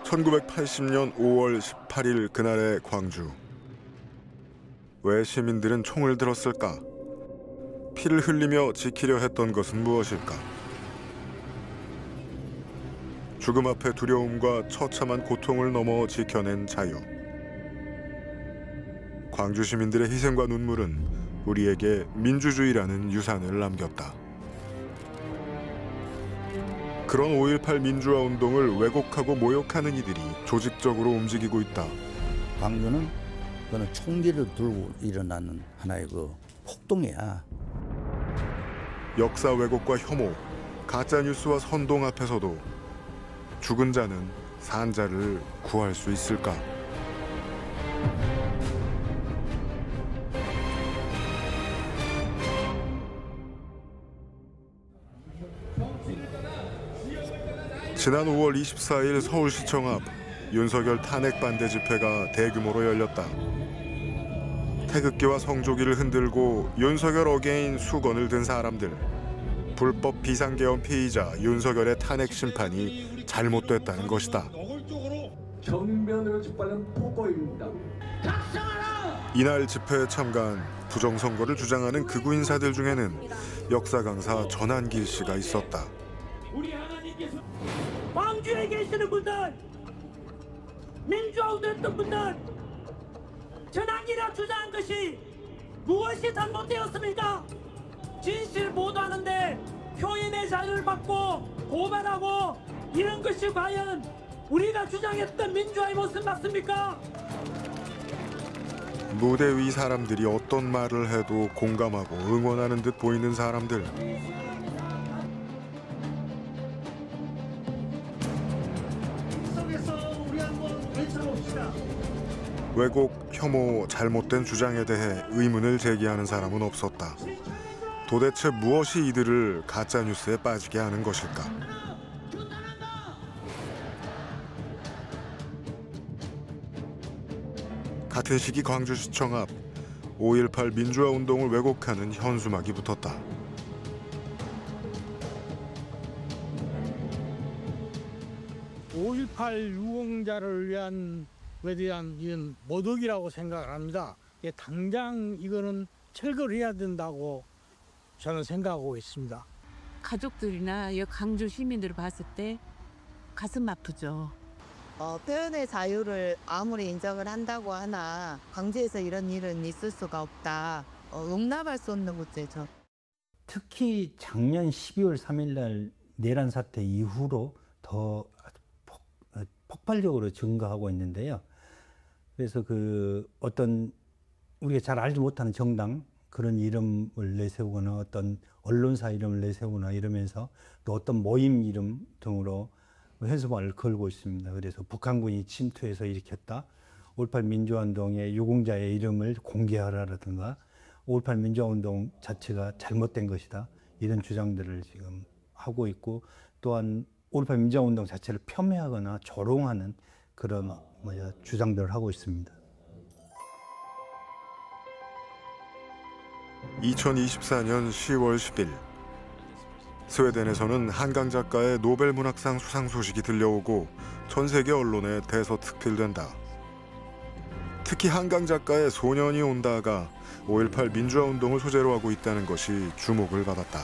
1980년 5월 18일 그날의 광주. 왜 시민들은 총을 들었을까? 피를 흘리며 지키려 했던 것은 무엇일까? 죽음 앞의 두려움과 처참한 고통을 넘어 지켜낸 자유. 광주 시민들의 희생과 눈물은 우리에게 민주주의라는 유산을 남겼다. 그런 5.18 민주화 운동을 왜곡하고 모욕하는 이들이 조직적으로 움직이고 있다. 광주는 그거는 총기를 들고 일어나는 하나의 그 폭동이야. 역사 왜곡과 혐오, 가짜 뉴스와 선동 앞에서도 죽은 자는 산 자를 구할 수 있을까? 지난 5월 24일 서울시청 앞 윤석열 탄핵 반대 집회가 대규모로 열렸다. 태극기와 성조기를 흔들고 윤석열 어게인 수건을 든 사람들. 불법 비상계엄 피의자 윤석열의 탄핵 심판이 잘못됐다는 것이다. 정면으로 짓밟는 폭거입니다. 이날 집회에 참가한 부정선거를 주장하는 극우 인사들 중에는 역사 강사 전한길 씨가 있었다. 광주에 계시는 분들, 민주화 운동했던 분들, 전한길이라 주장한 것이 무엇이 잘못되었습니까? 진실 보도하는데 표현의 자유를 받고 고발하고 이런 것이 과연 우리가 주장했던 민주화의 모습 맞습니까? 무대 위 사람들이 어떤 말을 해도 공감하고 응원하는 듯 보이는 사람들. 왜곡, 혐오, 잘못된 주장에 대해 의문을 제기하는 사람은 없었다. 도대체 무엇이 이들을 가짜뉴스에 빠지게 하는 것일까? 같은 시기 광주시청 앞 5.18 민주화 운동을 왜곡하는 현수막이 붙었다. (5.18) 유공자를 위한 이런 모독이라고 생각을 합니다. 당장 이거는 철거를 해야 된다고 저는 생각하고 있습니다. 가족들이나 광주 시민들을 봤을 때 가슴 아프죠. 표현의 자유를 아무리 인정을 한다고 하나 광주에서 이런 일은 있을 수가 없다. 용납할 수 없는 문제죠. 특히 작년 12월 3일 날 내란 사태 이후로 더 폭발적으로 증가하고 있는데요. 그래서 그 어떤 우리가 잘 알지 못하는 정당 그런 이름을 내세우거나 어떤 언론사 이름을 내세우거나 이러면서 또 어떤 모임 이름 등으로 현수막을 걸고 있습니다. 그래서 북한군이 침투해서 일으켰다. 5.18 민주화운동의 유공자의 이름을 공개하라라든가 5.18 민주화운동 자체가 잘못된 것이다. 이런 주장들을 지금 하고 있고 또한 5.18 민주화운동 자체를 폄훼하거나 조롱하는 그런 주장들을 하고 있습니다. 2024년 10월 10일 스웨덴에서는 한강 작가의 노벨 문학상 수상 소식이 들려오고 전 세계 언론에 대서특필된다. 특히 한강 작가의 소년이 온다가 5.18 민주화 운동을 소재로 하고 있다는 것이 주목을 받았다.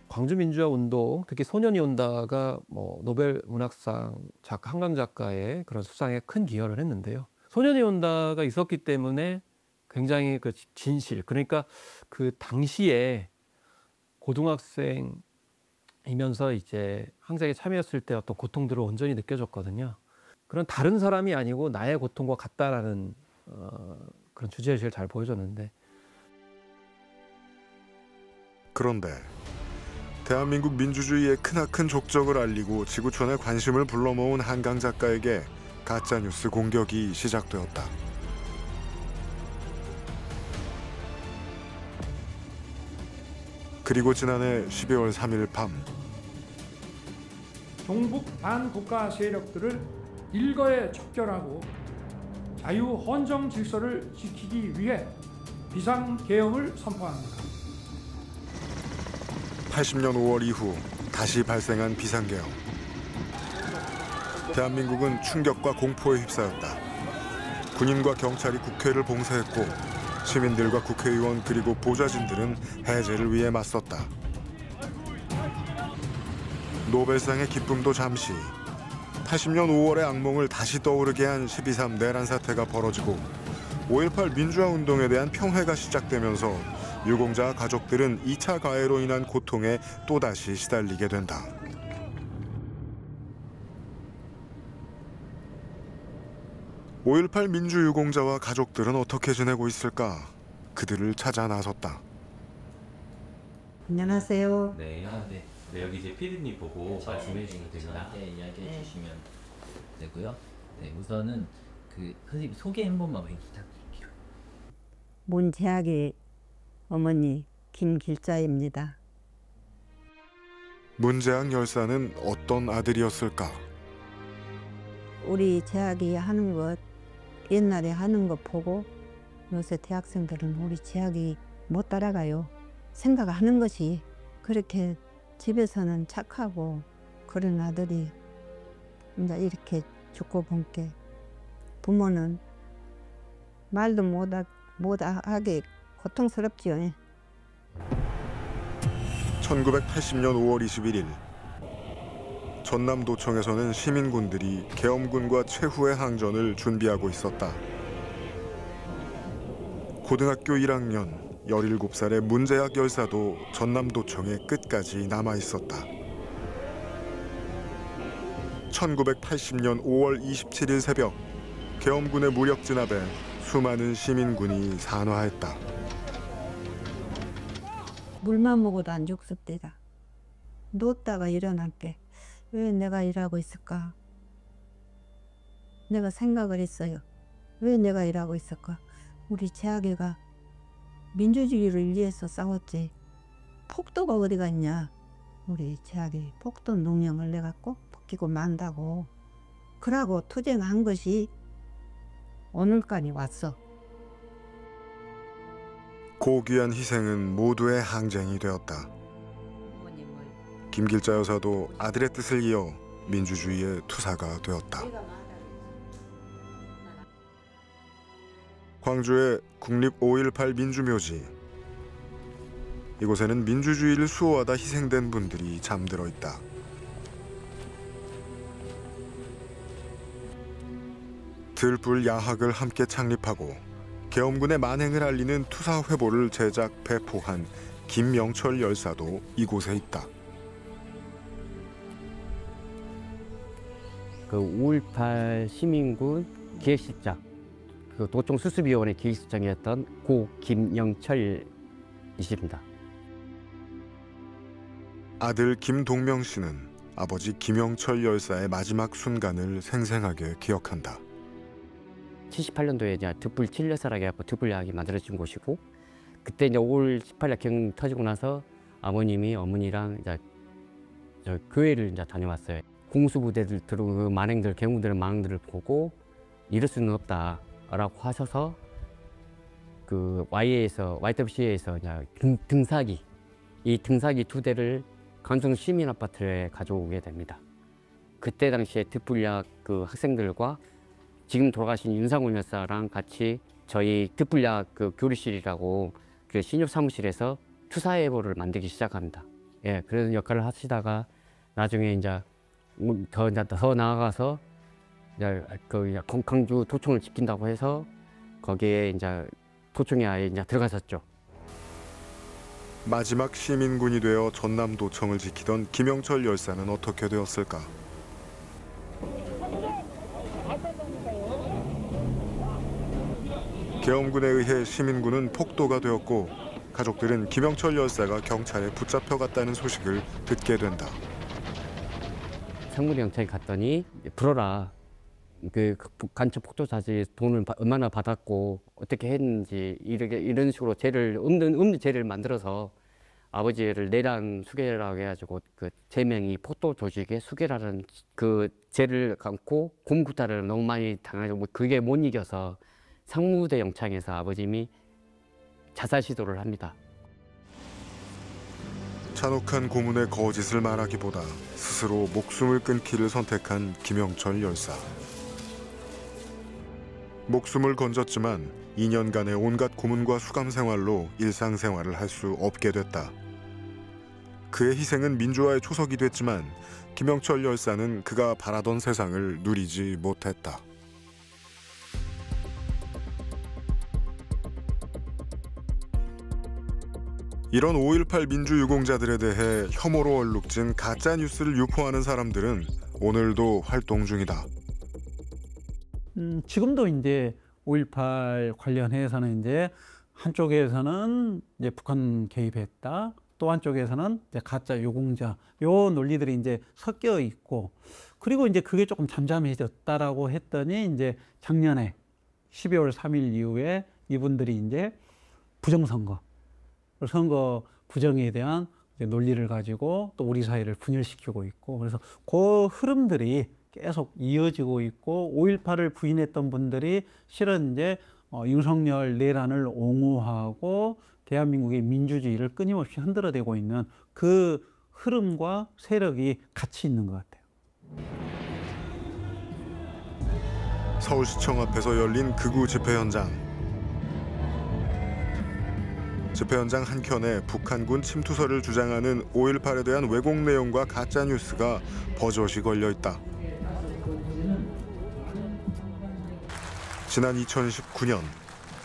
광주 민주화 운동, 특히 소년이 온다가 노벨 문학상 한강 작가의 그런 수상에 큰 기여를 했는데요. 소년이 온다가 있었기 때문에 굉장히 그 진실, 그러니까 그 당시에 고등학생이면서 이제 항쟁에 참여했을 때 어떤 고통들을 온전히 느껴졌거든요. 그런 다른 사람이 아니고 나의 고통과 같다라는 그런 주제의식을 잘 보여줬는데. 그런데 대한민국 민주주의의 크나큰 족적을 알리고 지구촌의 관심을 불러모은 한강 작가에게 가짜뉴스 공격이 시작되었다. 그리고 지난해 12월 3일 밤 종북 반국가 세력들을 일거에 척결하고 자유헌정 질서를 지키기 위해 비상계엄을 선포합니다. 80년 5월 이후 다시 발생한 비상계엄. 대한민국은 충격과 공포에 휩싸였다. 군인과 경찰이 국회를 봉쇄했고 시민들과 국회의원 그리고 보좌진들은 해제를 위해 맞섰다. 노벨상의 기쁨도 잠시, 80년 5월의 악몽을 다시 떠오르게 한 12.3 내란 사태가 벌어지고 5.18 민주화 운동에 대한 평회가 시작되면서 유공자 가족들은 2차 가해로 인한 고통에 또다시 시달리게 된다. (5.18) 민주유공자와 가족들은 어떻게 지내고 있을까? 그들을 찾아 나섰다. 안녕하세요. 네, 네, 여기 이제 피디님 보고 말씀해 주시면 됩니다. 저한테 이야기해 주시면 되고요. 네, 우선은 그 선생님 소개 한 번만 부탁드릴게요. 문재학의 어머니 김길자입니다. 문재학 열사는 어떤 아들이었을까? 우리 재학이 하는 것, 옛날에 하는 것 보고 요새 대학생들은 우리 재학이 못 따라가요. 생각하는 것이 그렇게 집에서는 착하고 그런 아들이 이제 이렇게 죽고 본게 부모는 말도 못하게 고통스럽지요. 1980년 5월 21일 전남도청에서는 시민군들이 계엄군과 최후의 항전을 준비하고 있었다. 고등학교 1학년 17살의 문재학 열사도 전남도청의 끝까지 남아있었다. 1980년 5월 27일 새벽 계엄군의 무력 진압에 수많은 시민군이 산화했다. 물만 먹어도 안 죽습니다. 누웠다가 일어날게 왜 내가 일하고 있을까? 내가 생각을 했어요. 왜 내가 일하고 있을까? 우리 재학이가 민주주의를 위해서 싸웠지. 폭도가 어디가 있냐? 우리 재학이 폭도 농령을 내가 꼭 벗기고 만다고. 그러고 투쟁한 것이 오늘까지 왔어. 고귀한 희생은 모두의 항쟁이 되었다. 김길자 여사도 아들의 뜻을 이어 민주주의의 투사가 되었다. 광주의 국립 5.18 민주묘지. 이곳에는 민주주의를 수호하다 희생된 분들이 잠들어 있다. 들불 야학을 함께 창립하고 계엄군의 만행을 알리는 투사회보를 제작 배포한 김영철 열사도 이곳에 있다. 그 5.18 시민군 기획실장, 그 도청 수습위원회 기획실장이었던 고 김영철이십니다. 아들 김동명 씨는 아버지 김영철 열사의 마지막 순간을 생생하게 기억한다. 78년도에 이제 듣불 7열사라고 해갖고 듣불야학이 만들어진 곳이고, 그때 이제 5월 18일 경 터지고 나서 아버님이 어머니랑 이제 저 교회를 이제 다녀왔어요. 공수부대들 들어오고 그 만행들, 경우들 만행들을 보고 이럴 수는 없다라고 하셔서 그 YWCA에서 이제 등사기, 이 등사기 2대를 간성 시민 아파트에 가져오게 됩니다. 그때 당시에 듣불야학 그 학생들과 지금 돌아가신 윤상훈 열사랑 같이 저희 듣불야학 그 교리실이라고 그 신협 사무실에서 투사예보를 만들기 시작합니다. 예, 그런 역할을 하시다가 나중에 이제 더 나아가서 이제 그 광주 도청을 지킨다고 해서 거기에 이제 도청에 아예 이제 들어가셨죠. 마지막 시민군이 되어 전남도청을 지키던 김영철 열사는 어떻게 되었을까? 계엄군에 의해 시민군은 폭도가 되었고 가족들은 김영철 열사가 경찰에 붙잡혀갔다는 소식을 듣게 된다. 상무리 경찰에 갔더니 불어라. 그 간첩 폭도 자지 돈을 얼마나 받았고 어떻게 했는지 이런 식으로 죄를 없는 죄를 만들어서 아버지를 내란 수괴라고 해가지고 그 제명이 폭도 조직의 수괴라는 그 죄를 감고 곰구타를 너무 많이 당하고 그게 못 이겨서 상무대 영창에서 아버님이 자살 시도를 합니다. 잔혹한 고문의 거짓을 말하기보다 스스로 목숨을 끊기를 선택한 김영철 열사. 목숨을 건졌지만 2년간의 온갖 고문과 수감 생활로 일상생활을 할 수 없게 됐다. 그의 희생은 민주화의 초석이 됐지만 김영철 열사는 그가 바라던 세상을 누리지 못했다. 이런 5.18 민주유공자들에 대해 혐오로 얼룩진 가짜뉴스를 유포하는 사람들은 오늘도 활동 중이다. 지금도 이제 5.18 관련해서는 이제 한쪽에서는 이제 북한 개입했다, 또 한쪽에서는 이제 가짜 유공자, 요 논리들이 이제 섞여 있고, 그리고 이제 그게 조금 잠잠해졌다라고 했더니 이제 작년에 12월 3일 이후에 이분들이 이제 부정선거, 선거 부정에 대한 논리를 가지고 또 우리 사회를 분열시키고 있고, 그래서 그 흐름들이 계속 이어지고 있고, 5.18을 부인했던 분들이 실은 이제 윤석열 내란을 옹호하고 대한민국의 민주주의를 끊임없이 흔들어대고 있는 그 흐름과 세력이 같이 있는 것 같아요. 서울시청 앞에서 열린 극우 집회 현장. 집회 현장 한켠에 북한군 침투설을 주장하는 5.18에 대한 왜곡 내용과 가짜뉴스가 버젓이 걸려있다. 지난 2019년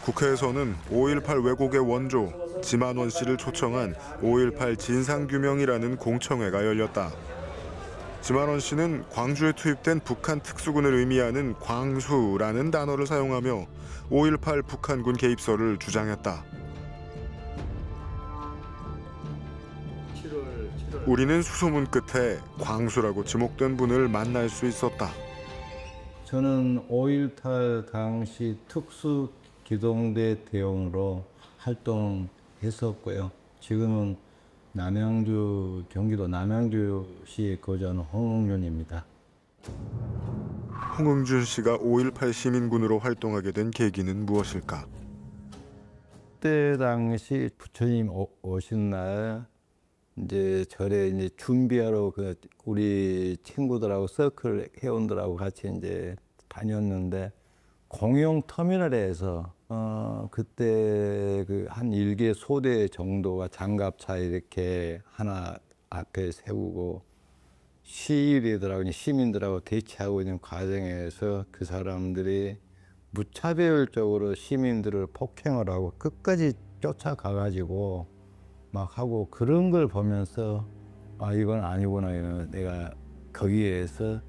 국회에서는 5.18 왜곡의 원조 지만원 씨를 초청한 5.18 진상규명이라는 공청회가 열렸다. 지만원 씨는 광주에 투입된 북한 특수군을 의미하는 광수라는 단어를 사용하며 5.18 북한군 개입설을 주장했다. 우리는 수소문 끝에 광수라고 지목된 분을 만날 수 있었다. 저는 5.18 당시 특수기동대 대원으로 활동했었고요. 지금은 경기도 남양주시에 거주하는 홍응준입니다. 홍응준 씨가 5.18 시민군으로 활동하게 된 계기는 무엇일까? 그때 당시 부처님 오신 날 이제 절에 이제 준비하러 우리 친구들하고 서클 회원들하고 같이 이제 다녔는데, 공용 터미널에서 그때 한 1개 소대 정도가 장갑차 이렇게 하나 앞에 세우고 시민들하고 대치하고 있는 과정에서 그 사람들이 무차별적으로 시민들을 폭행을 하고 끝까지 쫓아가가지고 막 하고, 그런 걸 보면서 아, 이건 아니구나. 내가 거기에서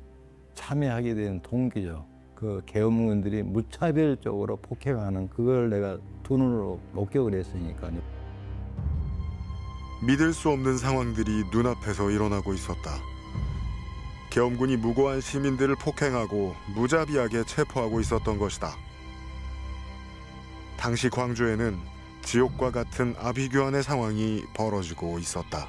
참여하게 된 동기죠. 그 계엄군들이 무차별적으로 폭행하는 그걸 내가 두 눈으로 목격을 했으니까요. 믿을 수 없는 상황들이 눈앞에서 일어나고 있었다. 계엄군이 무고한 시민들을 폭행하고 무자비하게 체포하고 있었던 것이다. 당시 광주에는 지옥과 같은 아비규환의 상황이 벌어지고 있었다.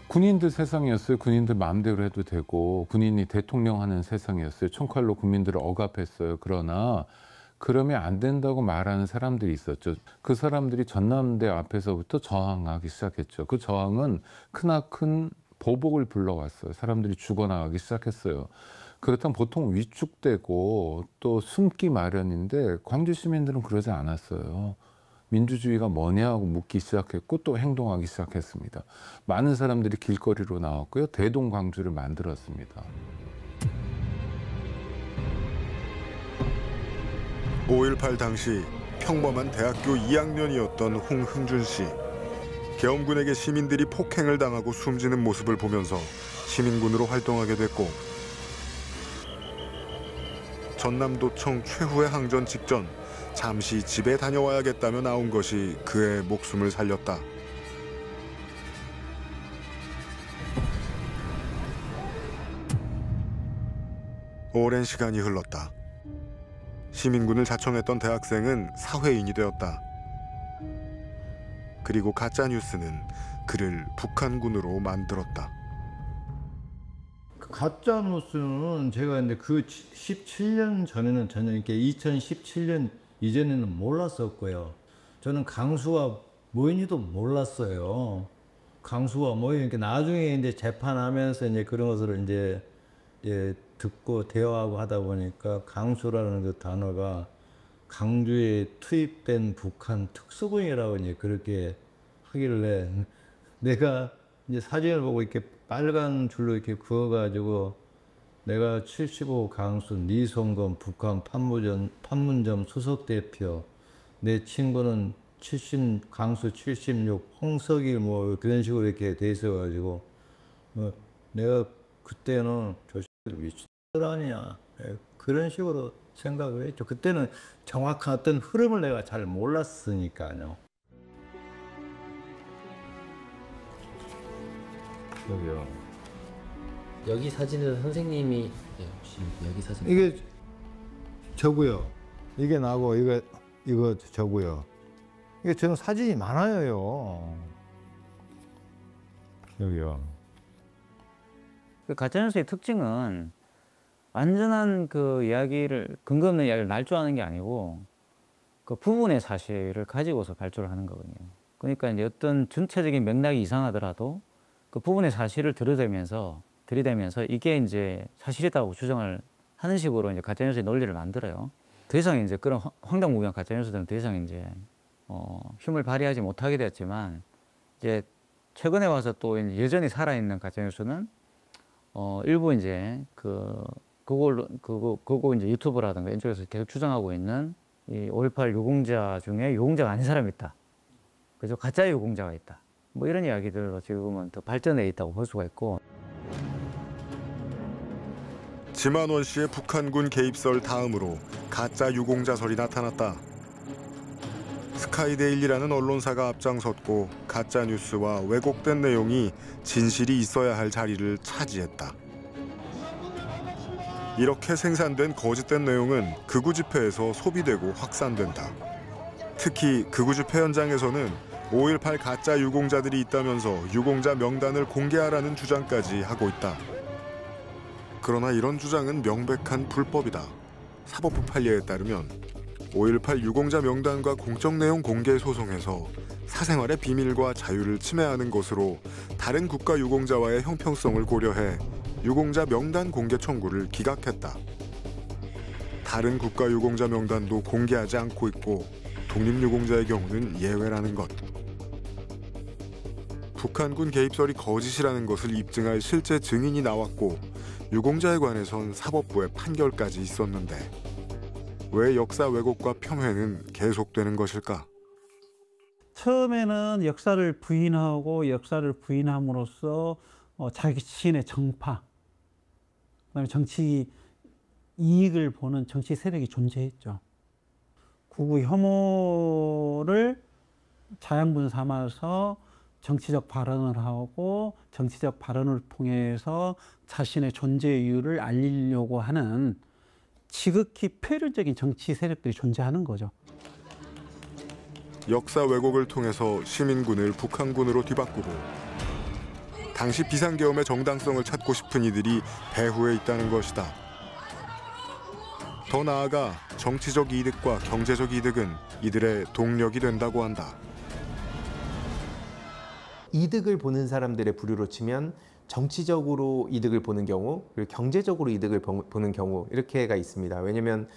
군인들 세상이었어요. 군인들 마음대로 해도 되고 군인이 대통령 하는 세상이었어요. 총칼로 국민들을 억압했어요. 그러나 그러면 안 된다고 말하는 사람들이 있었죠. 그 사람들이 전남대 앞에서부터 저항하기 시작했죠. 그 저항은 크나큰 보복을 불러왔어요. 사람들이 죽어나가기 시작했어요. 그렇다면 보통 위축되고 또 숨기 마련인데 광주 시민들은 그러지 않았어요. 민주주의가 뭐냐고 묻기 시작했고 또 행동하기 시작했습니다. 많은 사람들이 길거리로 나왔고요. 대동 광주를 만들었습니다. 5.18 당시 평범한 대학교 2학년이었던 홍흥준 씨. 계엄군에게 시민들이 폭행을 당하고 숨지는 모습을 보면서 시민군으로 활동하게 됐고, 전남도청 최후의 항전 직전 잠시 집에 다녀와야겠다며 나온 것이 그의 목숨을 살렸다. 오랜 시간이 흘렀다. 시민군을 자청했던 대학생은 사회인이 되었다. 그리고 가짜뉴스는 그를 북한군으로 만들었다. 가짜 뉴스는 제가 근데 그 17년 전에는 전혀 이렇게 2017년 이전에는 몰랐었고요. 저는 강수가 뭐인지도 몰랐어요. 강수가 뭐이니까 나중에 이제 재판하면서 이제 그런 것을 이제 듣고 대화하고 하다 보니까 강수라는 그 단어가 강주에 투입된 북한 특수군이라고 이제 그렇게 하길래 내가 이제 사진을 보고 이렇게 빨간 줄로 이렇게 그어가지고 내가 75 강수 니송건 북한 판문점 수석 대표, 내 친구는 강수 76 홍석일 뭐 그런 식으로 이렇게 돼 있어가지고 내가 그때는 저 새끼들 미친들 아니냐 그런 식으로 생각을 했죠. 그때는 정확한 어떤 흐름을 내가 잘 몰랐으니까요. 여기요. 여기 사진은 선생님이 혹시 여기 사진 이게 저고요. 이게 나고 이거 저고요. 이게 저는 사진이 많아요. 여기요. 그 가짜뉴스의 특징은 완전한 그 이야기를 근거 없는 이야기를 날조하는 게 아니고 그 부분의 사실을 가지고서 발조를 하는 거거든요. 그러니까 이제 어떤 전체적인 맥락이 이상하더라도 그 부분의 사실을 들이대면서 이게 이제 사실이다고 주장을 하는 식으로 이제 가짜뉴스의 논리를 만들어요. 더 이상 이제 그런 황당무계한 가짜뉴스들은 더 이상 이제 힘을 발휘하지 못하게 되었지만 이제 최근에 와서 또 이제 여전히 살아있는 가짜뉴스는 일부 이제 그거 이제 유튜브라든가 이쪽에서 계속 주장하고 있는 이 5.18 유공자 중에 유공자가 아닌 사람이 있다. 그래서 가짜 유공자가 있다. 뭐 이런 이야기들로 지금은 더 발전해 있다고 볼 수가 있고. 지만원 씨의 북한군 개입설 다음으로 가짜 유공자설이 나타났다. 스카이데일리라는 언론사가 앞장섰고 가짜 뉴스와 왜곡된 내용이 진실이 있어야 할 자리를 차지했다. 이렇게 생산된 거짓된 내용은 극우 집회에서 소비되고 확산된다. 특히 극우 집회 현장에서는 5.18 가짜 유공자들이 있다면서 유공자 명단을 공개하라는 주장까지 하고 있다. 그러나 이런 주장은 명백한 불법이다. 사법부 판례에 따르면 5.18 유공자 명단과 공적 내용 공개 소송에서 사생활의 비밀과 자유를 침해하는 것으로 다른 국가 유공자와의 형평성을 고려해 유공자 명단 공개 청구를 기각했다. 다른 국가 유공자 명단도 공개하지 않고 있고 독립유공자의 경우는 예외라는 것. 북한군 개입설이 거짓이라는 것을 입증할 실제 증인이 나왔고 유공자에 관해선 사법부의 판결까지 있었는데 왜 역사 왜곡과 폄훼는 계속되는 것일까? 처음에는 역사를 부인하고 역사를 부인함으로써 자신의 정파, 그다음에 정치 이익을 보는 정치 세력이 존재했죠. 구구 혐오를 자양분 삼아서 정치적 발언을 하고 정치적 발언을 통해서 자신의 존재 이유를 알리려고 하는 지극히 폐륜적인 정치 세력들이 존재하는 거죠. 역사 왜곡을 통해서 시민군을 북한군으로 뒤바꾸고 당시 비상계엄의 정당성을 찾고 싶은 이들이 배후에 있다는 것이다. 더 나아가 정치적 이득과 경제적 이득은 이들의 동력이 된다고 한다. 이득을 보는 사람들의 부류로 치면 정치적으로 이득을 보는 경우, 그리고 경제적으로 이득을 보는 경우 이렇게가 있습니다. 왜냐하면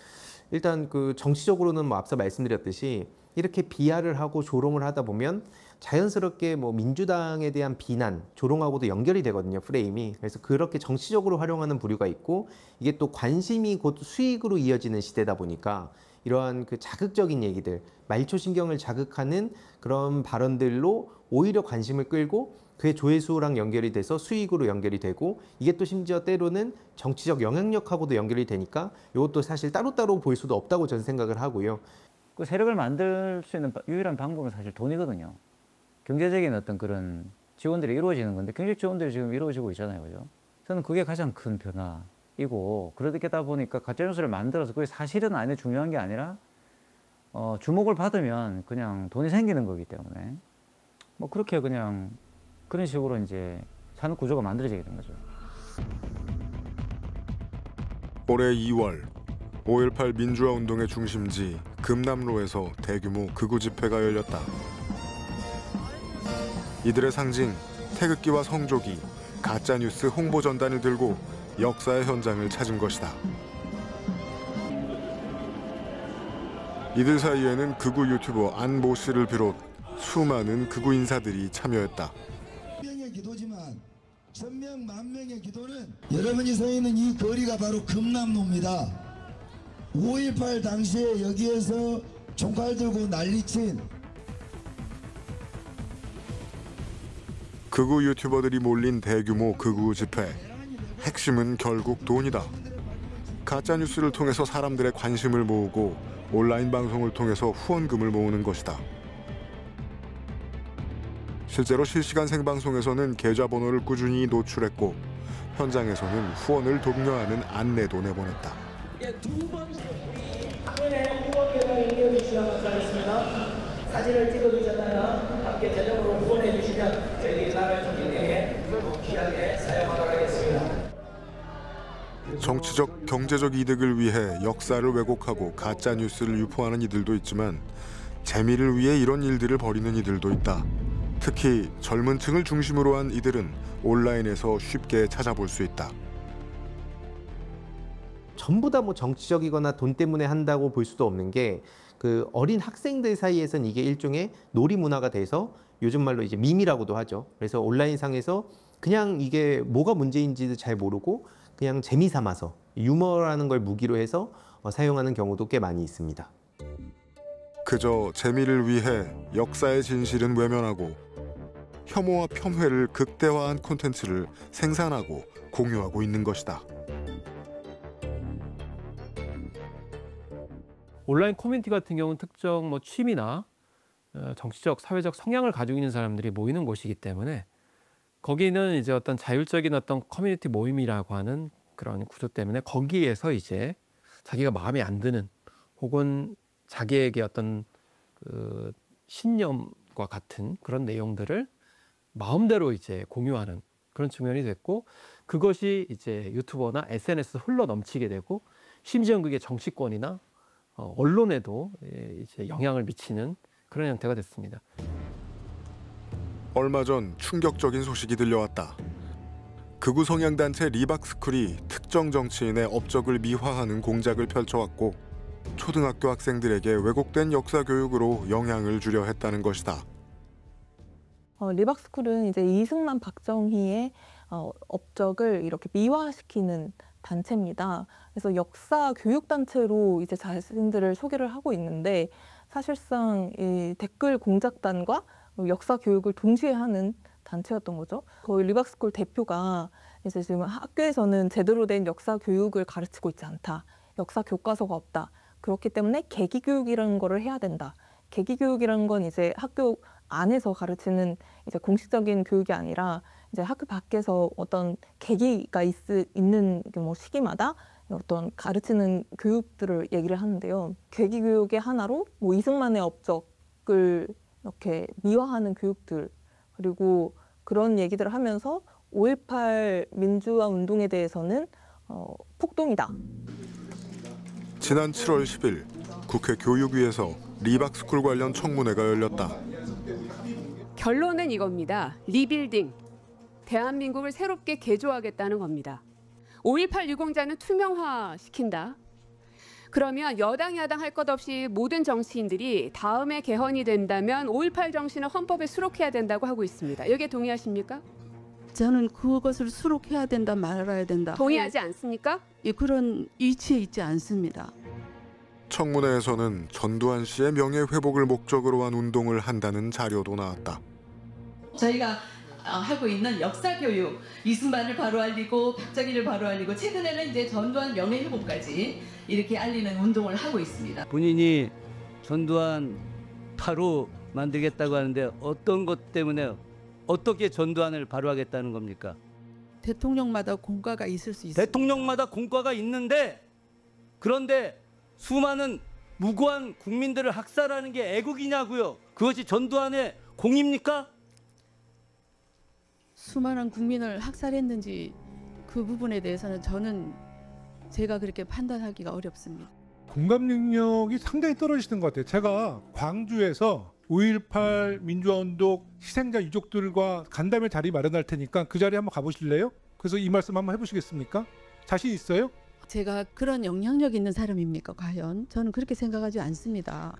일단 그 정치적으로는 뭐 앞서 말씀드렸듯이 이렇게 비하를 하고 조롱을 하다 보면 자연스럽게 뭐 민주당에 대한 비난, 조롱하고도 연결이 되거든요, 프레임이. 그래서 그렇게 정치적으로 활용하는 부류가 있고 이게 또 관심이 곧 수익으로 이어지는 시대다 보니까 이러한 그 자극적인 얘기들, 말초신경을 자극하는 그런 발언들로 오히려 관심을 끌고 그의 조회수랑 연결이 돼서 수익으로 연결이 되고 이게 또 심지어 때로는 정치적 영향력하고도 연결이 되니까 이것도 사실 따로따로 볼 수도 없다고 저는 생각을 하고요. 그 세력을 만들 수 있는 유일한 방법은 사실 돈이거든요. 경제적인 어떤 그런 지원들이 이루어지는 건데 경제 지원들이 지금 이루어지고 있잖아요, 그죠? 저는 그게 가장 큰 변화이고 그러다 보니까 가짜뉴스를 만들어서 그게 사실은 아닌데 중요한 게 아니라 주목을 받으면 그냥 돈이 생기는 거기 때문에 뭐 그렇게 그냥 그런 식으로 이제 사는 구조가 만들어지게 된 거죠. 올해 2월 5.18 민주화 운동의 중심지 금남로에서 대규모 극우 집회가 열렸다. 이들의 상징 태극기와 성조기, 가짜뉴스 홍보 전단을 들고 역사의 현장을 찾은 것이다. 이들 사이에는 극우 유튜버 안모 씨를 비롯 수많은 극우 인사들이 참여했다. 명의 기도지만 천명 만명의 기도는 여러분이 서 있는 이 거리가 바로 금남로입니다. 5.18 당시에 여기에서 총칼 들고 난리친 극우 유튜버들이 몰린 대규모 극우 집회. 핵심은 결국 돈이다. 가짜뉴스를 통해서 사람들의 관심을 모으고 온라인 방송을 통해서 후원금을 모으는 것이다. 실제로 실시간 생방송에서는 계좌번호를 꾸준히 노출했고 현장에서는 후원을 독려하는 안내도 내보냈다. 두 번째 화면에 후원 계좌 입력해 주시면 감사하겠습니다. 사진을 찍어주셨다가 함께 저녁으로 후원해 주시면 저희 나라의 총리에게 귀하게 사용하도록 하겠습니다. 정치적, 경제적 이득을 위해 역사를 왜곡하고 가짜 뉴스를 유포하는 이들도 있지만 재미를 위해 이런 일들을 벌이는 이들도 있다. 특히 젊은 층을 중심으로 한 이들은 온라인에서 쉽게 찾아볼 수 있다. 전부 다 뭐 정치적이거나 돈 때문에 한다고 볼 수도 없는 게 그 어린 학생들 사이에서는 이게 일종의 놀이 문화가 돼서 요즘 말로 이제 밈이라고도 하죠. 그래서 온라인상에서 그냥 이게 뭐가 문제인지도 잘 모르고 그냥 재미 삼아서 유머라는 걸 무기로 해서 사용하는 경우도 꽤 많이 있습니다. 그저 재미를 위해 역사의 진실은 외면하고 혐오와 편회를 극대화한 콘텐츠를 생산하고 공유하고 있는 것이다. 온라인 커뮤니티 같은 경우는 특정 취미나 정치적, 사회적 성향을 가지고 있는 사람들이 모이는 곳이기 때문에 거기는 이제 어떤 자율적인 어떤 커뮤니티 모임이라고 하는 그런 구조 때문에 거기에서 이제 자기가 마음에 안 드는 혹은 자기에게 어떤 그 신념과 같은 그런 내용들을 마음대로 이제 공유하는 그런 측면이 됐고 그것이 이제 유튜버나 SNS 흘러 넘치게 되고 심지어는 그게 정치권이나 언론에도 이제 영향을 미치는 그런 형태가 됐습니다. 얼마 전 충격적인 소식이 들려왔다. 극우 성향단체 리박스쿨이 특정 정치인의 업적을 미화하는 공작을 펼쳐왔고 초등학교 학생들에게 왜곡된 역사 교육으로 영향을 주려 했다는 것이다. 리박스쿨은 이제 이승만, 박정희의 업적을 이렇게 미화시키는 단체입니다. 그래서 역사 교육 단체로 이제 자신들을 소개를 하고 있는데 사실상 이 댓글 공작단과 역사 교육을 동시에 하는 단체였던 거죠. 거의 리박스쿨 대표가 이제 지금 학교에서는 제대로 된 역사 교육을 가르치고 있지 않다. 역사 교과서가 없다. 그렇기 때문에 계기 교육이라는 거를 해야 된다. 계기 교육이라는 건 이제 학교 안에서 가르치는 이제 공식적인 교육이 아니라 이제 학교 밖에서 어떤 계기가 있는 시기마다 어떤 가르치는 교육들을 얘기를 하는데요. 계기 교육의 하나로 이승만의 업적을 이렇게 미화하는 교육들 그리고 그런 얘기들을 하면서 5.18 민주화 운동에 대해서는 폭동이다. 지난 7월 10일 국회 교육위에서 리박스쿨 관련 청문회가 열렸다. 결론은 이겁니다. 리빌딩. 대한민국을 새롭게 개조하겠다는 겁니다. 5.18 유공자는 투명화시킨다. 그러면 여당 야당 할 것 없이 모든 정치인들이 다음에 개헌이 된다면 5.18 정신을 헌법에 수록해야 된다고 하고 있습니다. 여기에 동의하십니까? 저는 그것을 수록해야 된다 말아야 된다. 동의하지 않습니까? 예, 그런 위치에 있지 않습니다. 청문회에서는 전두환 씨의 명예 회복을 목적으로 한 운동을 한다는 자료도 나왔다. 저희가 하고 있는 역사 교육, 이승만을 바로 알리고 박정희를 바로 알리고 최근에는 이제 전두환 명예 회복까지 이렇게 알리는 운동을 하고 있습니다. 본인이 전두환 바로 만들겠다고 하는데 어떤 것 때문에 어떻게 전두환을 바로 하겠다는 겁니까? 대통령마다 공과가 있을 수 있습니다. 대통령마다 공과가 있는데 그런데 수많은 무고한 국민들을 학살하는 게 애국이냐고요? 그것이 전두환의 공입니까? 수많은 국민을 학살했는지 그 부분에 대해서는 제가 그렇게 판단하기가 어렵습니다. 공감 능력이 상당히 떨어지시는 것 같아요. 제가 광주에서 5.18 민주화운동 희생자 유족들과 간담회 자리 마련할 테니까 그 자리에 한번 가보실래요? 그래서 이 말씀 한번 해보시겠습니까? 자신 있어요? 제가 그런 영향력 있는 사람입니까 과연? 저는 그렇게 생각하지 않습니다.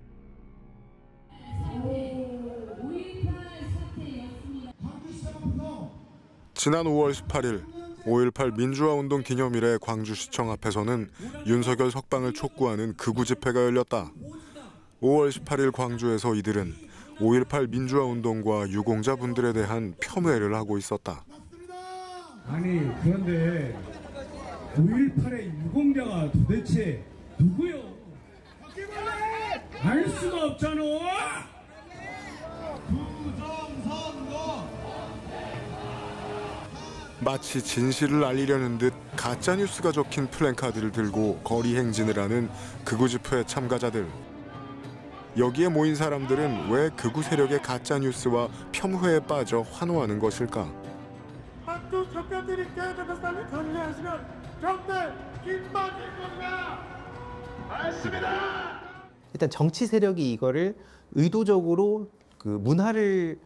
지난 5월 18일 5.18 민주화운동 기념일에 광주시청 앞에서는 윤석열 석방을 촉구하는 극우 집회가 열렸다. 5월 18일 광주에서 이들은 5.18 민주화운동과 유공자분들에 대한 폄훼를 하고 있었다. 아니 그런데 5.18의 유공자가 도대체 누구요? 알 수가 없잖아. 마치 진실을 알리려는 듯 가짜뉴스가 적힌 플랜카드를 들고 거리 행진을 하는 극우 집회 참가자들. 여기에 모인 사람들은 왜 극우 세력의 가짜뉴스와 폄훼에 빠져 환호하는 것일까? 한두 적자들이 깨어나서 빨리 정리하시면 정말 김밥일 겁니다. 맞습니다. 일단 정치 세력이 이거를 의도적으로 그 문화를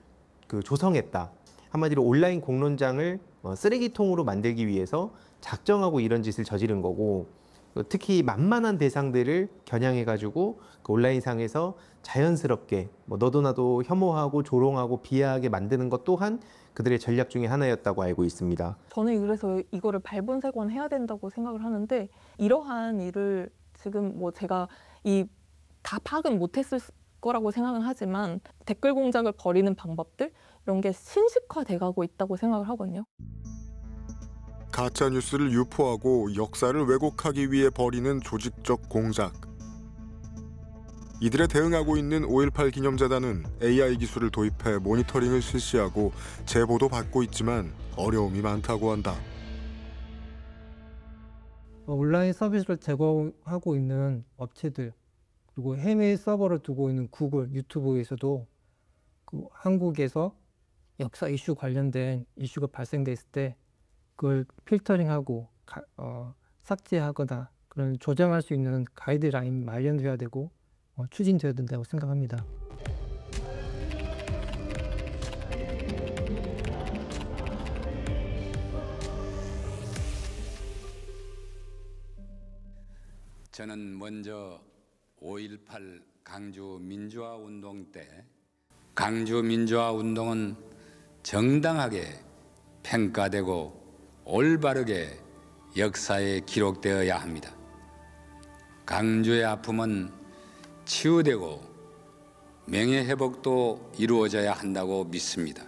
조성했다. 한마디로 온라인 공론장을 쓰레기통으로 만들기 위해서 작정하고 이런 짓을 저지른 거고, 특히 만만한 대상들을 겨냥해가지고 그 온라인상에서 자연스럽게 너도 나도 혐오하고 조롱하고 비하하게 만드는 것 또한 그들의 전략 중에 하나였다고 알고 있습니다. 저는 그래서 이거를 발본색원해야 된다고 생각을 하는데, 이러한 일을 지금 제가 다 파악은 못했을 거라고 생각은 하지만 댓글 공작을 벌이는 방법들 이런 게 신식화돼 가고 있다고 생각을 하거든요. 가짜뉴스를 유포하고 역사를 왜곡하기 위해 벌이는 조직적 공작. 이들에 대응하고 있는 5.18 기념재단은 AI 기술을 도입해 모니터링을 실시하고 제보도 받고 있지만 어려움이 많다고 한다. 온라인 서비스를 제공하고 있는 업체들, 그리고 해외 서버를 두고 있는 구글, 유튜브에서도 한국에서 역사 이슈 관련된 이슈가 발생됐을 때 그걸 필터링하고 삭제하거나 그런 조정할 수 있는 가이드라인 마련돼야 되고 추진돼야 된다고 생각합니다. 저는 먼저 5.18 강주 민주화 운동 때 강주 민주화 운동은 정당하게 평가되고 올바르게 역사에 기록되어야 합니다. 강주의 아픔은 치유되고 명예회복도 이루어져야 한다고 믿습니다.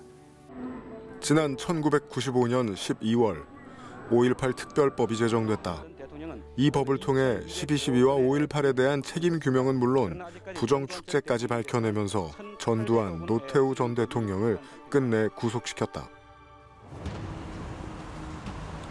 지난 1995년 12월 5.18 특별법이 제정됐다. 이 법을 통해 12.12와 5.18에 대한 책임 규명은 물론 부정 축제까지 밝혀내면서 전두환, 노태우 전 대통령을 끝내 구속시켰다.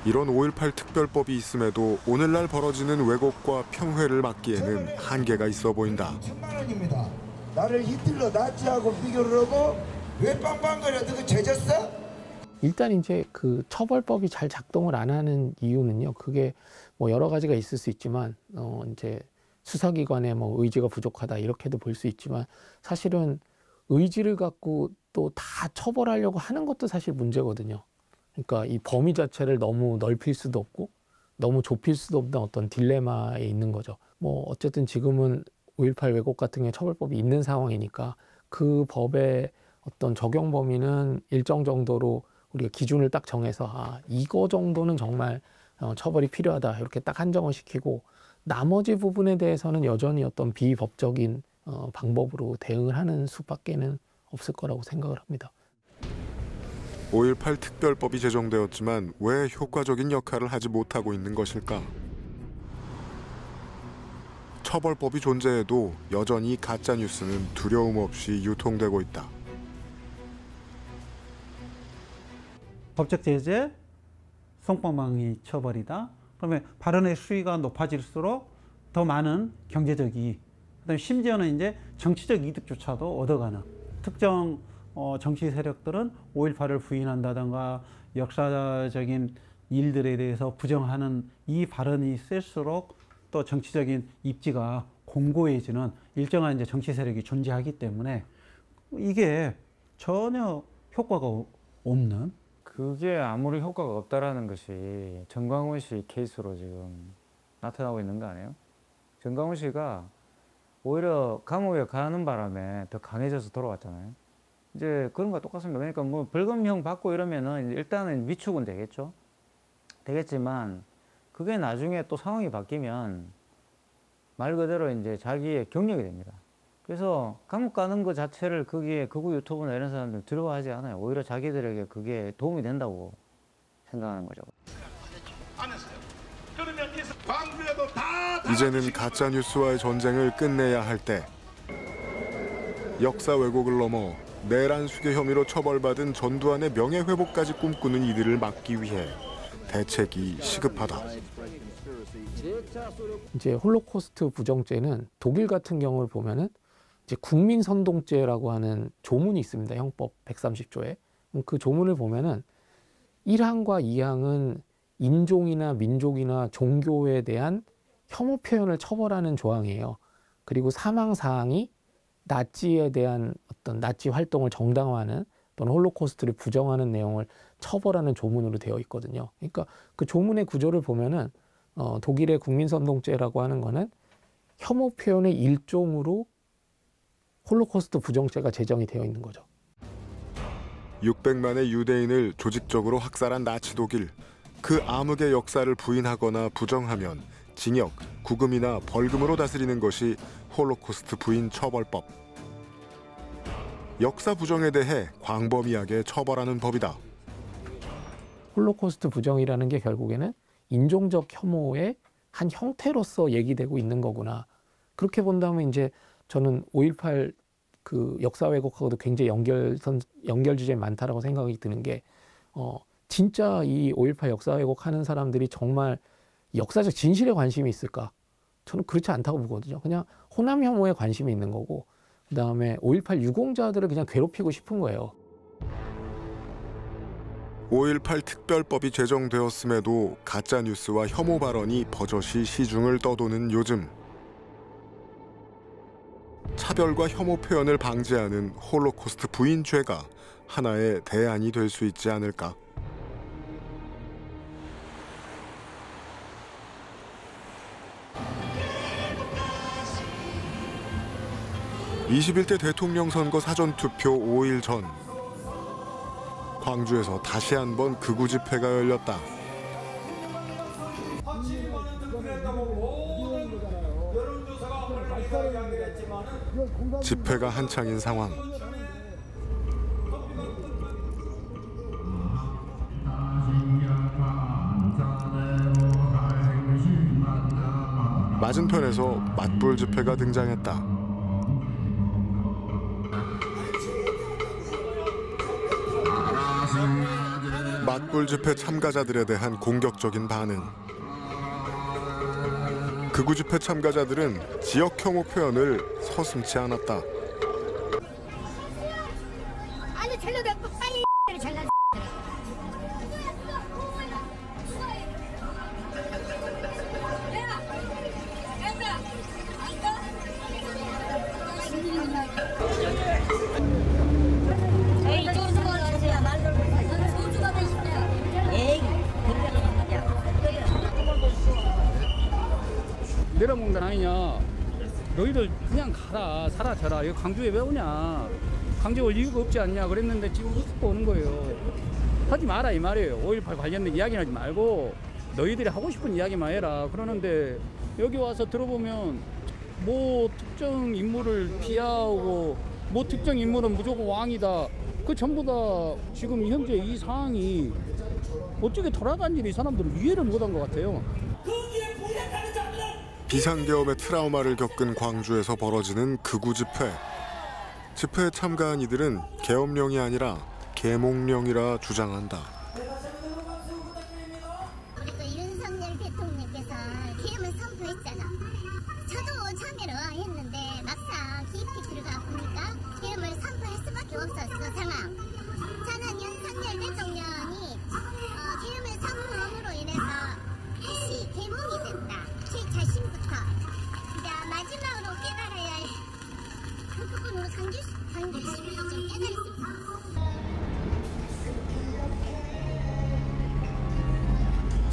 이런 5.18 특별법이 있음에도 오늘날 벌어지는 왜곡과 폄훼를 막기에는 한계가 있어 보인다. 1000만 원입니다. 나를 히틀러 나치하고 비교를 하고 왜 빵빵거려? 너가 죄졌어? 일단 이제 그 처벌법이 잘 작동을 안 하는 이유는요. 그게 여러 가지가 있을 수 있지만 이제 수사기관의 의지가 부족하다 이렇게도 볼 수 있지만 사실은 의지를 갖고 또 다 처벌하려고 하는 것도 사실 문제거든요. 그러니까 이 범위 자체를 너무 넓힐 수도 없고 너무 좁힐 수도 없는 어떤 딜레마에 있는 거죠. 어쨌든 지금은 5.18 왜곡 같은 게 처벌법이 있는 상황이니까 그 법의 어떤 적용 범위는 일정 정도로 우리가 기준을 딱 정해서 이거 정도는 정말 처벌이 필요하다 이렇게 딱 한정을 시키고 나머지 부분에 대해서는 여전히 어떤 비법적인 방법으로 대응을 하는 수밖에는 없을 거라고 생각을 합니다. 5.18 특별법이 제정되었지만 왜 효과적인 역할을 하지 못하고 있는 것일까? 처벌법이 존재해도 여전히 가짜뉴스는 두려움 없이 유통되고 있다. 법적 제재, 성폭행이 처벌이다. 그러면 발언의 수위가 높아질수록 더 많은 경제적 이익, 그다음에 심지어는 이제 정치적 이득조차도 얻어가는 특정 정치 세력들은 5.18을 부인한다든가 역사적인 일들에 대해서 부정하는 이 발언이 셀수록 또 정치적인 입지가 공고해지는 일정한 이제 정치 세력이 존재하기 때문에 이게 전혀 효과가 없는. 그게 아무리 효과가 없다라는 것이 정광훈 씨 케이스로 지금 나타나고 있는 거 아니에요? 정광훈 씨가 오히려 감옥에 가는 바람에 더 강해져서 돌아왔잖아요. 이제 그런 거 똑같습니다. 그러니까 뭐 벌금형 받고 이러면은 일단은 위축은 되겠지만 그게 나중에 또 상황이 바뀌면 말 그대로 이제 자기의 경력이 됩니다. 그래서 감옥 가는 것 자체를 거기에 극우 유튜브나 이런 사람들 두려워하지 않아요. 오히려 자기들에게 그게 도움이 된다고 생각하는 거죠. 이제는 가짜 뉴스와의 전쟁을 끝내야 할 때 역사 왜곡을 넘어 내란 수괴 혐의로 처벌받은 전두환의 명예회복까지 꿈꾸는 이들을 막기 위해 대책이 시급하다. 이제 홀로코스트 부정죄는 독일 같은 경우를 보면은 이제 국민선동죄라고 하는 조문이 있습니다. 형법 130조에. 그 조문을 보면은 1항과 2항은 인종이나 민족이나 종교에 대한 혐오 표현을 처벌하는 조항이에요. 그리고 3항, 4항이 나치에 대한 어떤 나치 활동을 정당화하는 또는 홀로코스트를 부정하는 내용을 처벌하는 조문으로 되어 있거든요. 그러니까 그 조문의 구조를 보면은 독일의 국민선동죄라고 하는 거는 혐오 표현의 일종으로 홀로코스트 부정죄가 제정이 되어 있는 거죠. 600만의 유대인을 조직적으로 학살한 나치 독일. 그 암흑의 역사를 부인하거나 부정하면 징역, 구금이나 벌금으로 다스리는 것이 홀로코스트 부인 처벌법. 역사 부정에 대해 광범위하게 처벌하는 법이다. 홀로코스트 부정이라는 게 결국에는 인종적 혐오의 한 형태로서 얘기되고 있는 거구나. 그렇게 본다면 이제 저는 5.18 그 역사 왜곡하고도 굉장히 연결 주제가 많다라고 생각이 드는 게 진짜 이 5.18 역사 왜곡하는 사람들이 정말 역사적 진실에 관심이 있을까? 저는 그렇지 않다고 보거든요. 그냥 호남 혐오에 관심이 있는 거고 그다음에 5.18 유공자들을 그냥 괴롭히고 싶은 거예요. 5.18 특별법이 제정되었음에도 가짜뉴스와 혐오 발언이 버젓이 시중을 떠도는 요즘. 차별과 혐오 표현을 방지하는 홀로코스트 부인죄가 하나의 대안이 될 수 있지 않을까. (21대) 대통령 선거 사전투표 5일 전 광주에서 다시 한번 극우 집회가 열렸다. 집회가 한창인 상황. 맞은편에서 맞불 집회가 등장했다. 맞불 집회 참가자들에 대한 공격적인 반응. 극우 집회 참가자들은 지역 혐오 표현을 서슴지 않았다. 아니 잘라내고 빨리 잘라. 에이 이쪽으로 들어가세요. 말도 소주가 되시냐. 에이 내려먹는 건 아니냐. 너희들 그냥 가라 사라져라. 여기 광주에 왜 오냐. 광주에 올 이유가 없지 않냐 그랬는데 지금 우습고 오는 거예요. 하지 마라 이 말이에요. 5.18 관련된 이야기는 하지 말고 너희들이 하고 싶은 이야기만 해라. 그러는데 여기 와서 들어보면 뭐 특정 인물을 비하하고 뭐 특정 인물은 무조건 왕이다. 그 전부 다 지금 현재 이 상황이 어떻게 돌아간지 이 사람들은 이해를 못한 것 같아요. 비상계엄의 트라우마를 겪은 광주에서 벌어지는 극우 집회. 집회에 참가한 이들은 계엄령이 아니라 계몽령이라 주장한다. 우리 윤석열 대통령께서 계엄을 선포했잖아. 저도 참여를 했는데 막상 깊이 들어가 보니까 계엄을 선포할 수밖에 없었어 상황. 저는 윤석열 대통령이 계엄을 선포함으로 인해서 다시 계몽이 됐다. 제 자신부터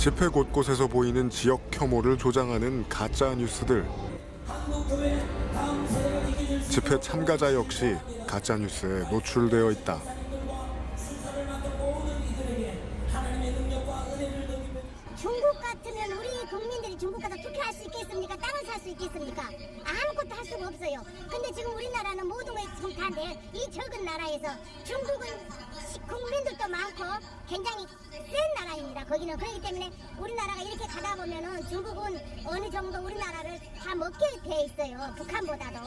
집회 곳곳에서 보이는 지역 혐오를 조장하는 가짜 뉴스들. 집회 참가자 역시 가짜 뉴스에 노출되어 있다. 중국 같으면 우리 국민들이 중국 가서 투표할 수 있겠습니까? 땅을 살 수 있겠습니까? 아무것도 할 수가 없어요. 근데 지금 우리나라는 모든 게 지금 다 이 적은 나라에서 중국은 국민들도 많고 굉장히 센 나라입니다. 거기는 그렇기 때문에 우리나라가 이렇게 가다 보면은 중국은 어느 정도 우리나라를 다 먹게 돼 있어요. 북한보다도.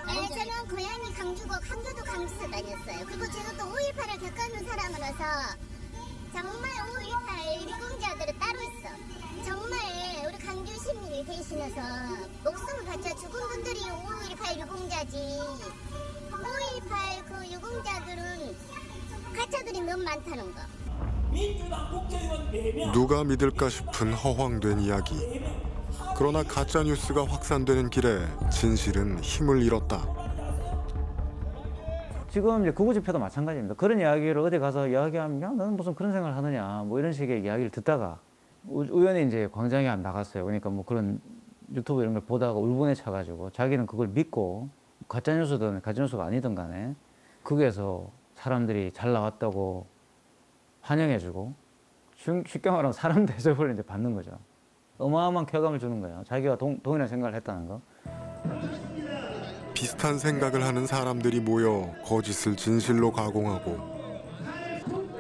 저는 고향이 강주고 강주도 강주에서 다녔어요. 그리고 제가 또 5.18을 겪어는 사람으로서 정말 5.18 유공자들은 따로 있어. 정말 우리 강주 시민을 대신해서 목숨을 바쳐 죽은 분들이 5.18 유공자지. 5.18 그 유공자들은 가짜들이 너무 많다는 거. 누가 믿을까 싶은 허황된 이야기. 그러나 가짜 뉴스가 확산되는 길에 진실은 힘을 잃었다. 지금 이제 구구 집회도 마찬가지입니다. 그런 이야기를 어디 가서 이야기하면 야, 너는 무슨 그런 생각을 하느냐 뭐 이런 식의 이야기를 듣다가 우연히 이제 광장에 안 나갔어요. 그러니까 뭐 그런 유튜브 이런 걸 보다가 울분에 차가지고 자기는 그걸 믿고 가짜 뉴스든 가짜 뉴스가 아니든 간에 거기에서 사람들이 잘 나왔다고 환영해주고 쉽게 말하면 사람 대접을 이제 받는 거죠. 어마어마한 쾌감을 주는 거예요. 자기가 동일한 생각을 했다는 거. 비슷한 생각을 하는 사람들이 모여 거짓을 진실로 가공하고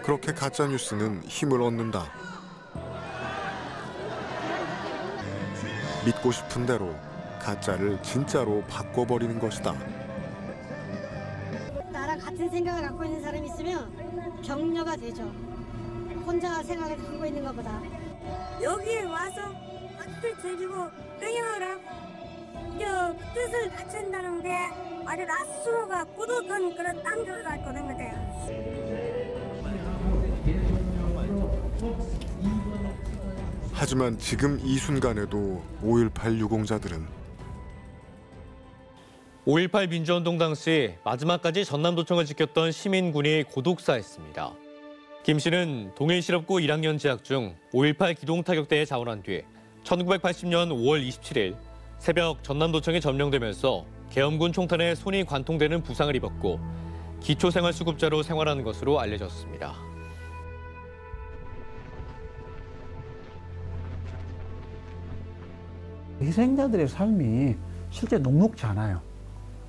그렇게 가짜 뉴스는 힘을 얻는다. 믿고 싶은 대로 가짜를 진짜로 바꿔버리는 것이다. 나랑 같은 생각을 갖고 있는 사람이 있으면 격려가 되죠. 혼자 생각을 갖고 있는 것보다. 여기에 와서 박수를 쳐주고 응원을 하고 저 뜻을 갖춘다는데 아주 낯수로가 뿌듯한 그런 땅들을 갖고 있는 거예요. 하지만 지금 이 순간에도 5.18 유공자들은 5.18 민주운동 당시 마지막까지 전남도청을 지켰던 시민군이 고독사했습니다. 김 씨는 동일실업고 1학년 재학 중 5.18 기동타격대에 자원한 뒤 1980년 5월 27일 새벽 전남도청에 점령되면서 계엄군 총탄에 손이 관통되는 부상을 입었고 기초생활수급자로 생활하는 것으로 알려졌습니다. 희생자들의 삶이 실제 녹록지 않아요.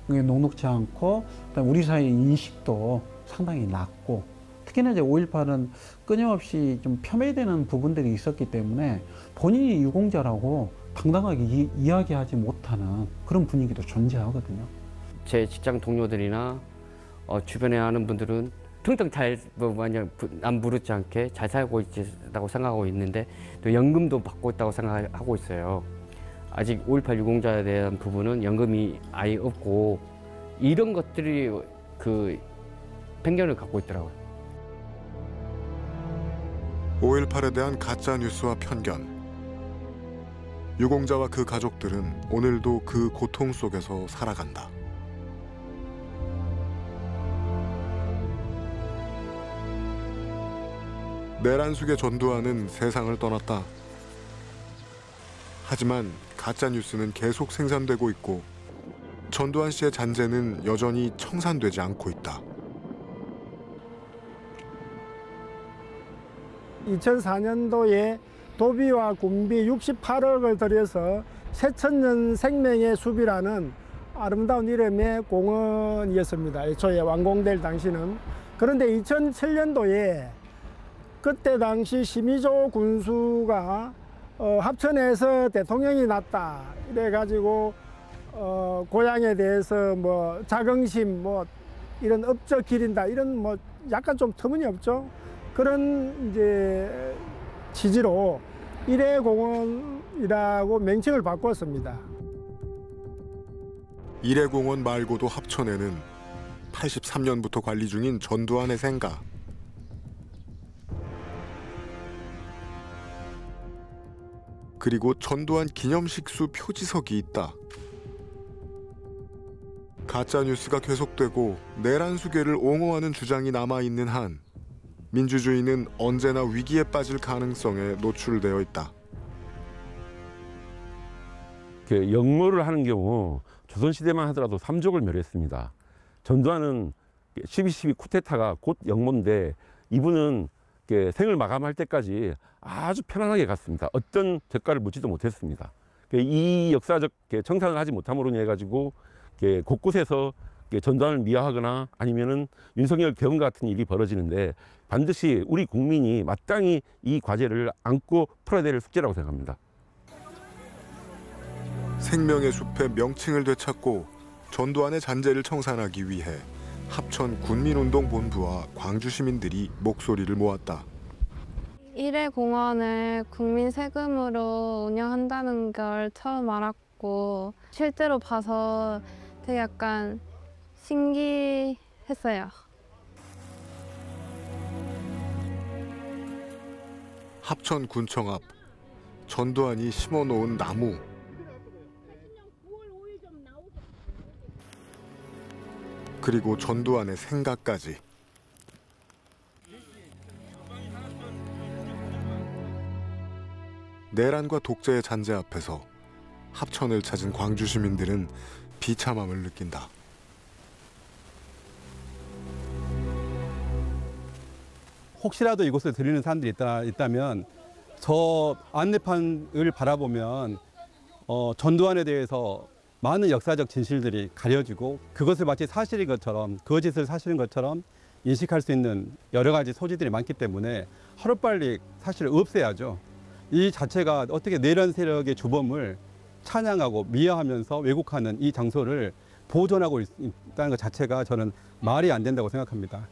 녹록지 않고 우리 사회의 인식도 상당히 낮고 특히나 이제 5.18은 끊임없이 좀 폄훼되는 부분들이 있었기 때문에 본인이 유공자라고 당당하게 이야기하지 못하는 그런 분위기도 존재하거든요. 제 직장 동료들이나 주변에 아는 분들은 등등 잘 남부르지 않게 잘 살고 있다고 생각하고 있는데 또 연금도 받고 있다고 생각하고 있어요. 아직 5.18 유공자에 대한 부분은 연금이 아예 없고 이런 것들이 그 편견을 갖고 있더라고요. 5.18에 대한 가짜 뉴스와 편견. 유공자와 그 가족들은 오늘도 그 고통 속에서 살아간다. 내란 속에 전두환은 세상을 떠났다. 하지만 가짜 뉴스는 계속 생산되고 있고 전두환 씨의 잔재는 여전히 청산되지 않고 있다. 2004년도에 도비와 군비 68억을 들여서 새천년 생명의 숲이라는 아름다운 이름의 공원이었습니다. 애초에 완공될 당시는. 그런데 2007년도에 그때 당시 심의조 군수가 합천에서 대통령이 났다 이래가지고 고향에 대해서 뭐 자긍심 뭐 이런 업적 기린다 이런 뭐 약간 좀 터무니없죠. 그런 이제 취지로 일회공원이라고 명칭을 바꿨습니다. 일회공원 말고도 합천에는 83년부터 관리 중인 전두환의 생가, 그리고 전두환 기념식수 표지석이 있다. 가짜 뉴스가 계속되고 내란 수괴를 옹호하는 주장이 남아있는 한 민주주의는 언제나 위기에 빠질 가능성에 노출되어 있다. 역모를 하는 경우 조선시대만 하더라도 삼족을 멸했습니다. 전두환은 12.12 쿠데타가 곧 역모인데 이분은 생을 마감할 때까지 아주 편안하게 갔습니다. 어떤 대가를 묻지도 못했습니다. 이 역사적 청산을 하지 못함으로 인해 가지고 곳곳에서 전두환을 미화하거나 아니면은 윤석열 개헌 같은 일이 벌어지는데 반드시 우리 국민이 마땅히 이 과제를 안고 풀어야 될 숙제라고 생각합니다. 생명의 숲의 명칭을 되찾고 전두환의 잔재를 청산하기 위해 합천 군민운동본부와 광주 시민들이 목소리를 모았다. 일회 공원을 국민 세금으로 운영한다는 걸 처음 알았고 실제로 봐서 되게 약간 신기했어요. 합천군청 앞 전두환이 심어놓은 나무. 그리고 전두환의 생가까지. 내란과 독재의 잔재 앞에서 합천을 찾은 광주 시민들은 비참함을 느낀다. 혹시라도 이곳에 들리는 사람들이 있다면 저 안내판을 바라보면 전두환에 대해서 많은 역사적 진실들이 가려지고 그것을 마치 사실인 것처럼 거짓을 사실인 것처럼 인식할 수 있는 여러 가지 소지들이 많기 때문에 하루빨리 사실을 없애야죠. 이 자체가 어떻게 내란 세력의 주범을 찬양하고 미화하면서 왜곡하는 이 장소를 보존하고 있다는 것 자체가 저는 말이 안 된다고 생각합니다.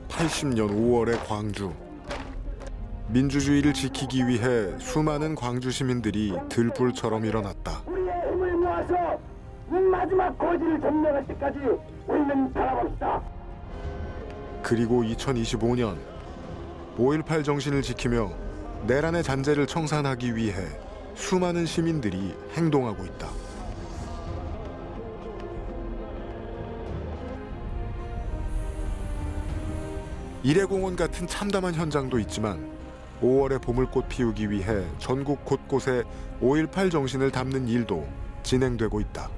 80년 5월의 광주. 민주주의를 지키기 위해 수많은 광주 시민들이 들불처럼 일어났다. 우리의 힘을 모아서 마지막 거지를 점령할 때까지 우리는 살아봅시다. 그리고 2025년 5.18 정신을 지키며 내란의 잔재를 청산하기 위해 수많은 시민들이 행동하고 있다. 일회공원 같은 참담한 현장도 있지만 5월의 봄을꽃 피우기 위해 전국 곳곳에 5.18 정신을 담는 일도 진행되고 있다.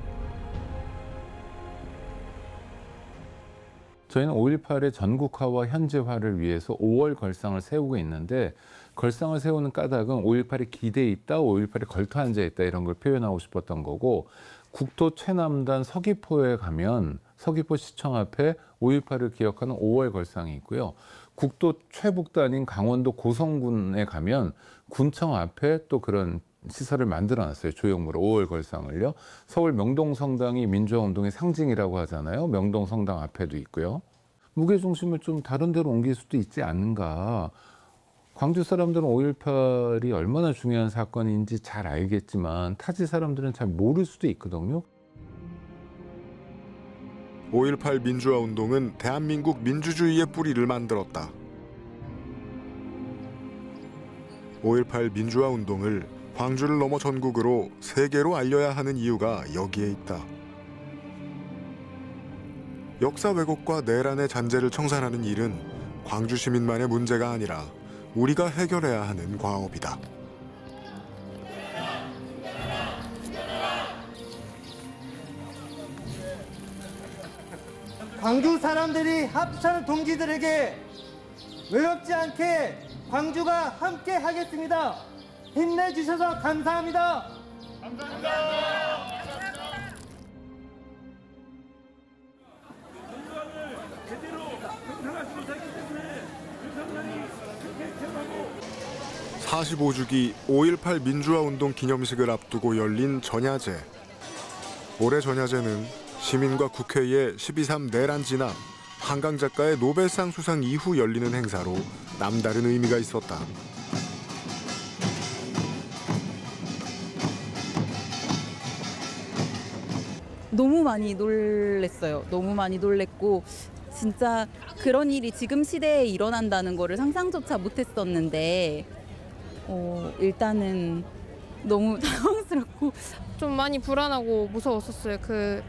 저희는 5.18의 전국화와 현지화를 위해서 5월 걸상을 세우고 있는데 걸상을 세우는 까닭은 5.18에 기대에 있다, 5.18에 걸터 앉아있다 이런 걸 표현하고 싶었던 거고 국토 최남단 서귀포에 가면 서귀포 시청 앞에 5.18을 기억하는 5월 걸상이 있고요. 국도 최북단인 강원도 고성군에 가면 군청 앞에 또 그런 시설을 만들어놨어요. 조형물로 5월 걸상을요. 서울 명동성당이 민주화운동의 상징이라고 하잖아요. 명동성당 앞에도 있고요. 무게중심을 좀 다른 데로 옮길 수도 있지 않는가. 광주 사람들은 5.18이 얼마나 중요한 사건인지 잘 알겠지만 타지 사람들은 잘 모를 수도 있거든요. 5.18 민주화운동은 대한민국 민주주의의 뿌리를 만들었다. 5.18 민주화운동을 광주를 넘어 전국으로 세계로 알려야 하는 이유가 여기에 있다. 역사 왜곡과 내란의 잔재를 청산하는 일은 광주 시민만의 문제가 아니라 우리가 해결해야 하는 과업이다. 광주 사람들이 합천 동지들에게 외롭지 않게 광주가 함께 하겠습니다. 힘내주셔서 감사합니다. 감사합니다. 45주기 5.18 민주화운동 기념식을 앞두고 열린 전야제. 올해 전야제는 시민과 국회의 12.3 내란 진압, 한강 작가의 노벨상 수상 이후 열리는 행사로 남다른 의미가 있었다. 너무 많이 놀랬어요. 너무 많이 놀랬고 진짜 그런 일이 지금 시대에 일어난다는 거를 상상조차 못했었는데 일단은 너무 당황스럽고 좀 많이 불안하고 무서웠었어요. 그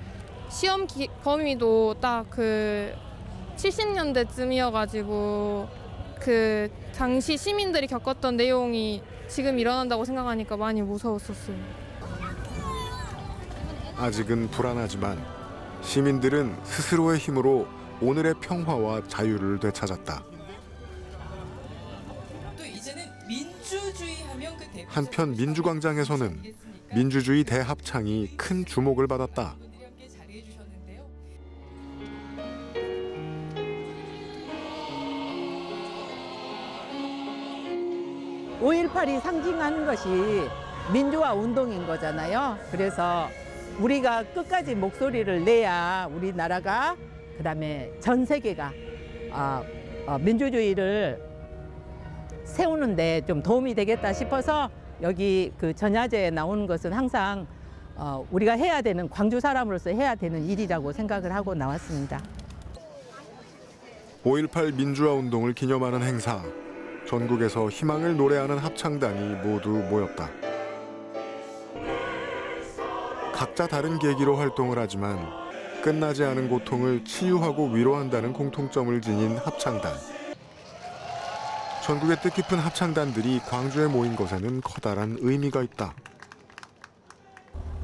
시험 범위도 딱 그 70년대쯤이어가지고 그 당시 시민들이 겪었던 내용이 지금 일어난다고 생각하니까 많이 무서웠었어요. 아직은 불안하지만 시민들은 스스로의 힘으로 오늘의 평화와 자유를 되찾았다. 또 이제는 민주주의 하면 그 대표 한편 민주광장에서는 민주주의 대합창이 큰 주목을 받았다. 5.18이 상징하는 것이 민주화 운동인 거잖아요. 그래서 우리가 끝까지 목소리를 내야 우리나라가 그다음에 전 세계가 민주주의를 세우는데 좀 도움이 되겠다 싶어서 여기 그 전야제에 나오는 것은 항상 우리가 해야 되는, 광주 사람으로서 해야 되는 일이라고 생각을 하고 나왔습니다. 5.18 민주화 운동을 기념하는 행사. 전국에서 희망을 노래하는 합창단이 모두 모였다. 각자 다른 계기로 활동을 하지만 끝나지 않은 고통을 치유하고 위로한다는 공통점을 지닌 합창단. 전국의 뜻깊은 합창단들이 광주에 모인 것에는 커다란 의미가 있다.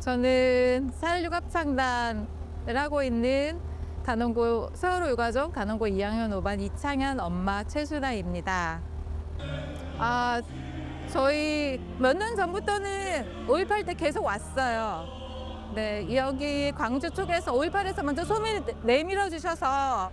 저는 4.16 합창단을 하고 있는 단원고 서울호 유가족 단원고 2학년 5반 이창현 엄마 최순아입니다. 저희 몇 년 전부터는 5.18 때 계속 왔어요. 네, 여기 광주 쪽에서 5.18에서 먼저 소문을 내밀어 주셔서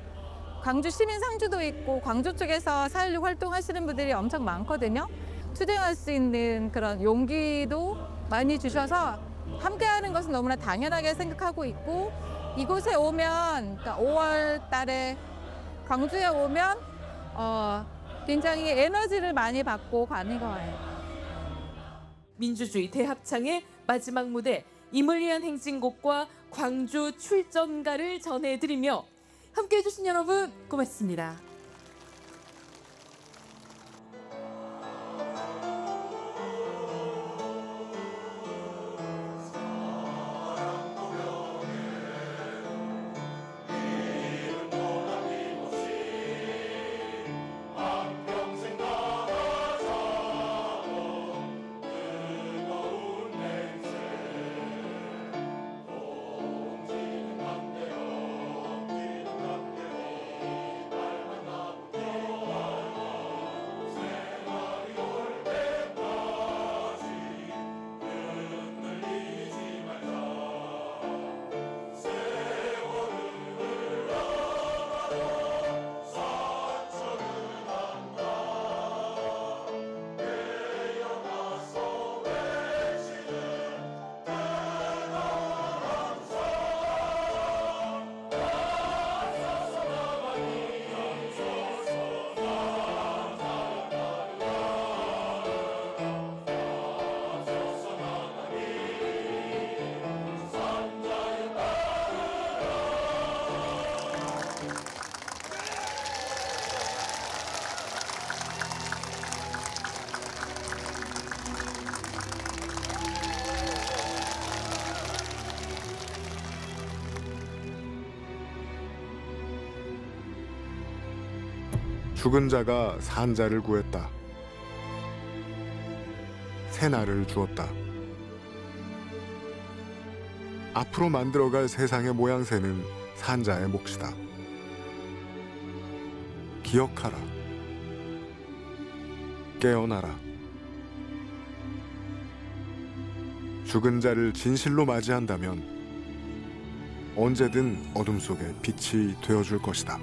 광주 시민 상주도 있고 광주 쪽에서 4.16 활동하시는 분들이 엄청 많거든요. 투쟁할 수 있는 그런 용기도 많이 주셔서 함께하는 것은 너무나 당연하게 생각하고 있고, 이곳에 오면, 그러니까 5월 달에 광주에 오면 굉장히 에너지를 많이 받고 가는 거예요. 민주주의 대합창의 마지막 무대 임을 위한 행진곡과 광주 출전가를 전해드리며 함께해 주신 여러분 고맙습니다. 죽은 자가 산 자를 구했다. 새 날을 주었다. 앞으로 만들어갈 세상의 모양새는 산 자의 몫이다. 기억하라. 깨어나라. 죽은 자를 진실로 맞이한다면 언제든 어둠 속에 빛이 되어줄 것이다.